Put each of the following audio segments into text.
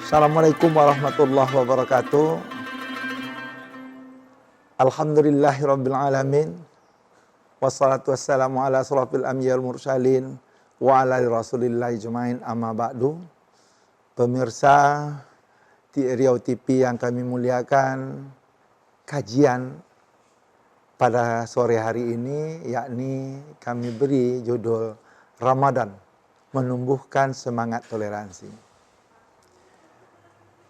Assalamualaikum warahmatullahi wabarakatuh. Alhamdulillahirabbil alamin. Wassalatu wassalamu ala asrofil anbiya'i wal mursalin wa ala rasulillahi jumain amma ba'du. Pemirsa di Riau TV yang kami muliakan, kajian pada sore hari ini yakni kami beri judul Ramadan menumbuhkan semangat toleransi.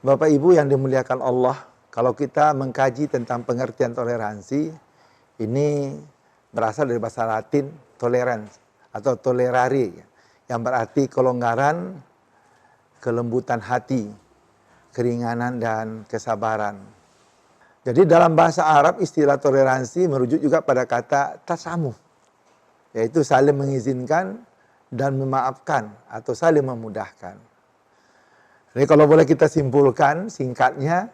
Bapak Ibu yang dimuliakan Allah, kalau kita mengkaji tentang pengertian toleransi, ini berasal dari bahasa Latin tolerans atau tolerare, yang berarti kelonggaran, kelembutan hati, keringanan dan kesabaran. Jadi dalam bahasa Arab istilah toleransi merujuk juga pada kata tasamuh, yaitu saling mengizinkan dan memaafkan atau saling memudahkan. Jadi kalau boleh kita simpulkan singkatnya,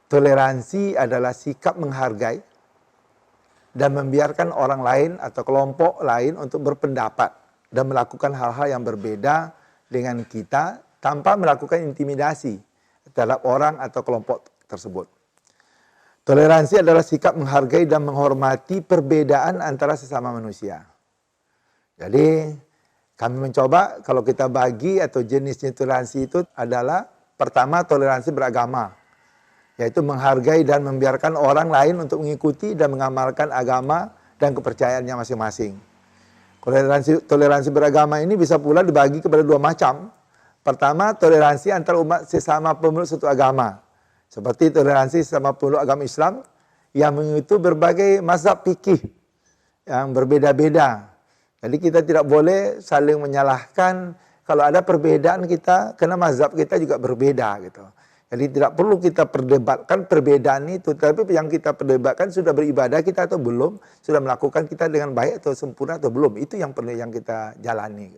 toleransi adalah sikap menghargai dan membiarkan orang lain atau kelompok lain untuk berpendapat dan melakukan hal-hal yang berbeda dengan kita tanpa melakukan intimidasi terhadap orang atau kelompok tersebut. Toleransi adalah sikap menghargai dan menghormati perbedaan antara sesama manusia. Jadi kami mencoba kalau kita bagi atau jenisnya toleransi itu adalah pertama toleransi beragama, yaitu menghargai dan membiarkan orang lain untuk mengikuti dan mengamalkan agama dan kepercayaannya masing-masing. Toleransi beragama ini bisa pula dibagi kepada dua macam. Pertama, toleransi antar umat sesama pemeluk satu agama, seperti toleransi sesama pemeluk agama Islam yang mengikuti berbagai mazhab fikih yang berbeda-beda. Jadi kita tidak boleh saling menyalahkan kalau ada perbedaan kita, karena mazhab kita juga berbeda gitu. Jadi tidak perlu kita perdebatkan perbedaan itu, tapi yang kita perdebatkan sudah beribadah kita atau belum, sudah melakukan kita dengan baik atau sempurna atau belum, itu yang perlu yang kita jalani.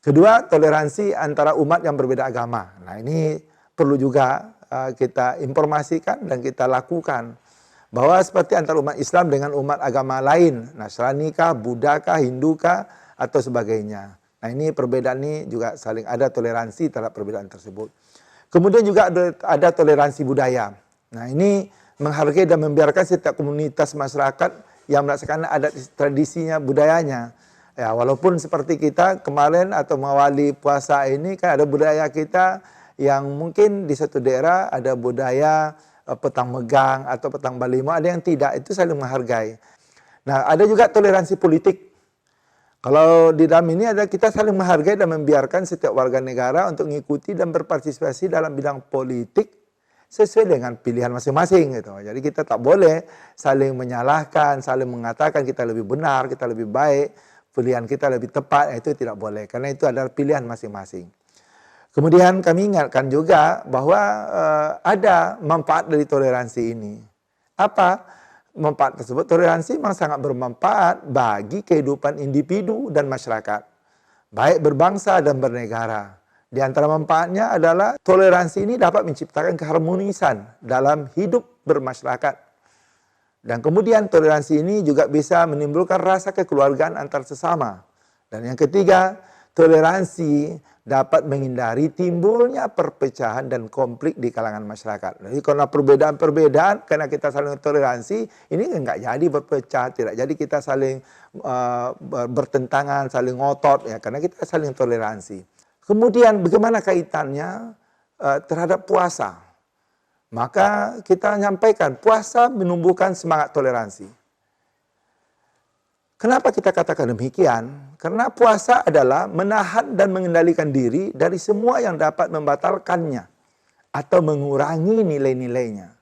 Kedua, toleransi antara umat yang berbeda agama. Nah ini perlu juga kita informasikan dan kita lakukan. Bahwa seperti antara umat Islam dengan umat agama lain, Nasrani kah, Buddha kah, Hindu kah, atau sebagainya. Nah ini perbedaan ini juga saling ada toleransi terhadap perbedaan tersebut. Kemudian juga ada toleransi budaya. Nah ini menghargai dan membiarkan setiap komunitas masyarakat yang melaksanakan adat tradisinya, budayanya. Ya walaupun seperti kita kemarin atau mengawali puasa ini kan ada budaya kita yang mungkin di satu daerah ada budaya petang megang atau petang balimo, ada yang tidak, itu saling menghargai. Nah, ada juga toleransi politik. Kalau di dalam ini ada kita saling menghargai dan membiarkan setiap warga negara untuk mengikuti dan berpartisipasi dalam bidang politik sesuai dengan pilihan masing-masing gitu. Jadi kita tak boleh saling menyalahkan, saling mengatakan kita lebih benar, kita lebih baik, pilihan kita lebih tepat, itu tidak boleh karena itu adalah pilihan masing-masing. Kemudian kami ingatkan juga bahwa ada manfaat dari toleransi ini. Apa manfaat tersebut? Toleransi memang sangat bermanfaat bagi kehidupan individu dan masyarakat, baik berbangsa dan bernegara. Di antara manfaatnya adalah toleransi ini dapat menciptakan keharmonisan dalam hidup bermasyarakat. Dan kemudian toleransi ini juga bisa menimbulkan rasa kekeluargaan antar sesama. Dan yang ketiga, toleransi dapat menghindari timbulnya perpecahan dan konflik di kalangan masyarakat. Jadi karena perbedaan-perbedaan, karena kita saling toleransi, ini enggak jadi berpecah, tidak jadi kita saling bertentangan, saling ngotot, ya karena kita saling toleransi. Kemudian bagaimana kaitannya terhadap puasa? Maka kita menyampaikan puasa menumbuhkan semangat toleransi. Kenapa kita katakan demikian? Karena puasa adalah menahan dan mengendalikan diri dari semua yang dapat membatalkannya atau mengurangi nilai-nilainya.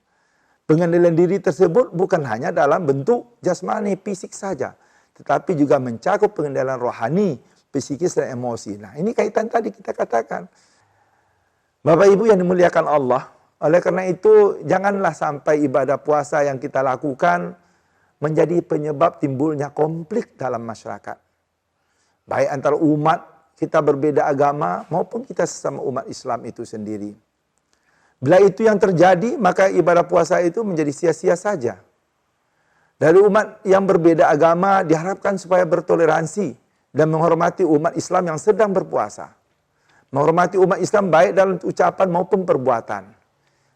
Pengendalian diri tersebut bukan hanya dalam bentuk jasmani, fisik saja, tetapi juga mencakup pengendalian rohani, psikis dan emosi. Nah, ini kaitan tadi kita katakan. Bapak Ibu yang dimuliakan Allah, oleh karena itu janganlah sampai ibadah puasa yang kita lakukan menjadi penyebab timbulnya konflik dalam masyarakat. Baik antara umat kita berbeda agama maupun kita sesama umat Islam itu sendiri. Bila itu yang terjadi, maka ibadah puasa itu menjadi sia-sia saja. Dari umat yang berbeda agama diharapkan supaya bertoleransi dan menghormati umat Islam yang sedang berpuasa. menghormati umat Islam baik dalam ucapan maupun perbuatan.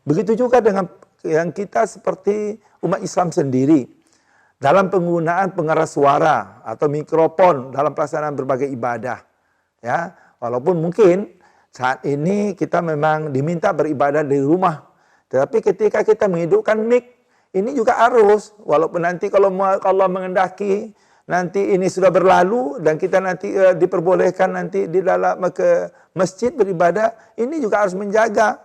Begitu juga dengan yang kita seperti umat Islam sendiri. Dalam penggunaan pengeras suara atau mikrofon dalam pelaksanaan berbagai ibadah. Ya, walaupun mungkin saat ini kita memang diminta beribadah di rumah. Tetapi ketika kita menghidupkan mic, ini juga harus. Walaupun nanti kalau Allah mengendaki, nanti ini sudah berlalu dan kita nanti diperbolehkan nanti di dalam ke masjid beribadah, ini juga harus menjaga.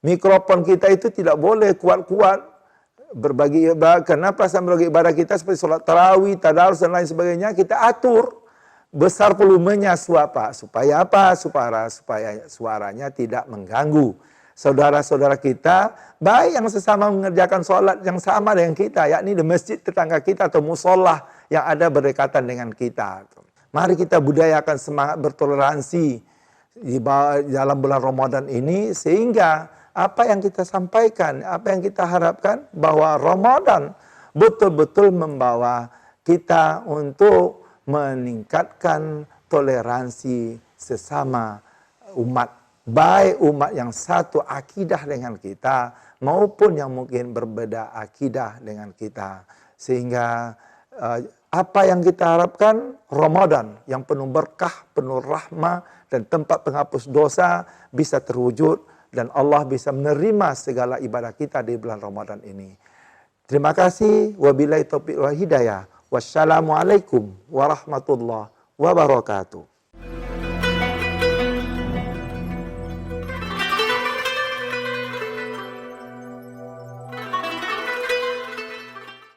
Mikrofon kita itu tidak boleh kuat-kuat. Berbagi ibadah, karena pelaksanaan berbagi ibadah kita seperti sholat tarawih, tadarus dan lain sebagainya, kita atur besar volumenya supaya apa? Supaya suaranya tidak mengganggu saudara-saudara kita, baik yang sesama mengerjakan sholat yang sama dengan kita, yakni di masjid tetangga kita atau musolah yang ada berdekatan dengan kita. Mari kita budayakan semangat bertoleransi di dalam bulan Ramadan ini, sehingga apa yang kita sampaikan, apa yang kita harapkan, bahwa Ramadan betul-betul membawa kita untuk meningkatkan toleransi sesama umat. Baik umat yang satu akidah dengan kita, maupun yang mungkin berbeda akidah dengan kita. Sehingga apa yang kita harapkan, Ramadan yang penuh berkah, penuh rahmah, dan tempat penghapus dosa bisa terwujud. Dan Allah bisa menerima segala ibadah kita di bulan Ramadan ini. Terima kasih. Wabillahi taufiq wal hidayah. Wassalamualaikum warahmatullahi wabarakatuh.